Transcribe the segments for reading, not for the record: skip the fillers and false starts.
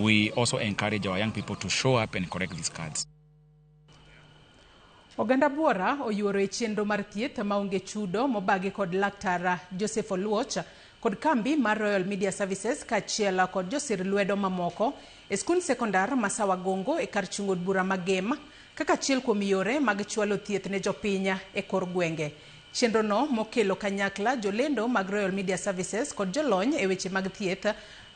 we also encourage our young people to show up and collect these cards. Oganda Buora oyuoro e chenro mar thieth maonge chudo mobagi kod laktar Joseph Oluoch kod kambi mar Royal Media Services kachiel kod josir lwedo mamoko e skul sekondar Masawa Gongo e kar chung'od bura Magema kaka achiel kuom yore mag chwalo thieth ne jopiny e kor gwenge. Chenro no mokelo kanyakla jolendo mag Royal Media Services kod jolony e weche mag thieth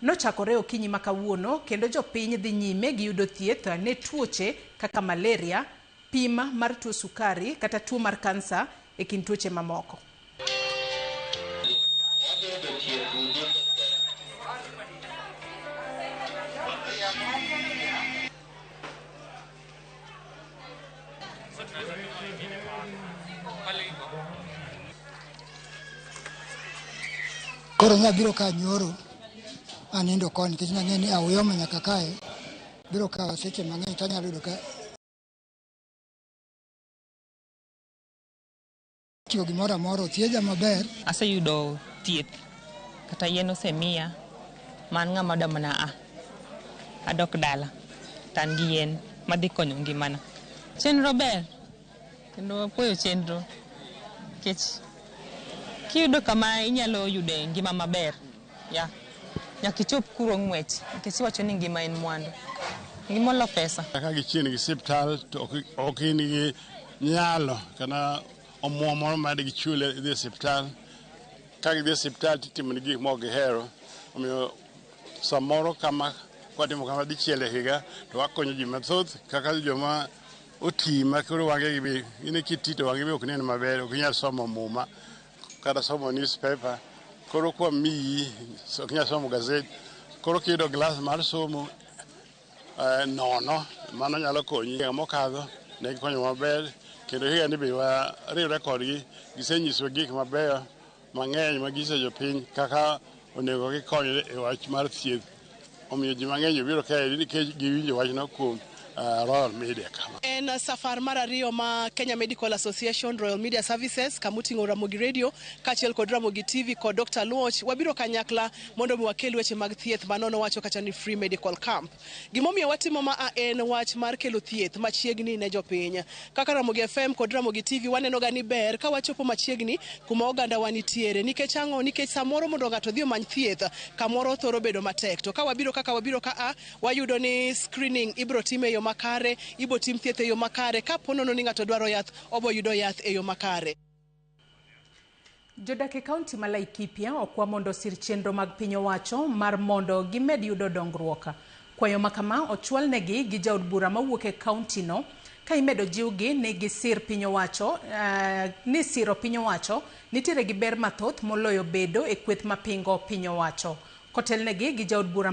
nochakore okinyi ma kawuono kendo jopiny dhi nyime gi yudo thieth ne tuoche kaka malaria, pima mar tuo sukari kata tuo mar kansa e kind tuoche mamoko. Koro biro ka nyoro anindo koni kich nang'eni awuyoma nyaka kae biro ka seche mang'eny tanyalo yudo ka tiyo gimoro amora thiedha maber. Aseyudo thieth kata yien osemiya man ng'ama damana adok dala tan gi yien madhi konyo ngimana. Chenro ber kendo apoyo chenro kech kiyudo kama inyalo yude ngima maber nyaka ichop kuro ng'wech nikech iwacho ni ngima en mwandu ngima lo pesa. Ka gichien gi siptal to ok in gi nyalo kana omuom moro ma gichule dhi siptal. Ka gidhi siptal titimo ni gik moko gihero omiyo samoro kama kwatimo kama dichiel e higa to wakonyo ji mathoth kaka joma oti ma koro wange gi ine kitito wange bi ok nen maber ok nyal somo muma kata somo newspaper koro kwa miyi ok nyal somo gazet koro kiyudo glass mar somo nono mano nyalo konyi mokadho ne gikonyo maber kendo higa ni be wariwre kodgi gisenyiso gik mabeyo mang'eny ma gisejo piny kaka onego gikonyre e wach mar thieth omiyo ji mang'eny biro kae nikech giwinjo wachno kuom Royal Media kama. En safar mar ariyo ma Kenya Medical Association Royal Media Services kamuting'o Ramogi Radio kachiel kod Ramogi TV kod Dr. Luoch wabiro kanyakla mondo wakel weche mag thieth manono wacho kata ni free medical camp. Gimomiyo watimo ma en wach mar kelo thieth machiegni ne jopiny. Kaka Ramogi FM kod Ramogi TV waneno ga ni ber ka wachopo machiegni kuma oganda wanitiere nikech ang'o nikech samoro mondo ng'ato dhi omany thieth kamoro thoro bedo matek to ka wabiro wayudo ni screening ibro time yo makare ibo tim thieth e yo makare ka ponono ni ng'ato dwaro yath obo yudo yath e yo makare. Jodak e kaunti ma Laikipia okwa mondo sir chenro mag piny owacho mar mondo gimed yudo dongruok. Kwayo makama ochwal negi gi jaod bura mawuok e kaunti no ka imedo jiwgi ni gisir piny owacho ni siro piny owacho nitiere gi ber mathoth moloyo bedo e kweth mapingo piny owacho. Kotelnegi gi jaod bura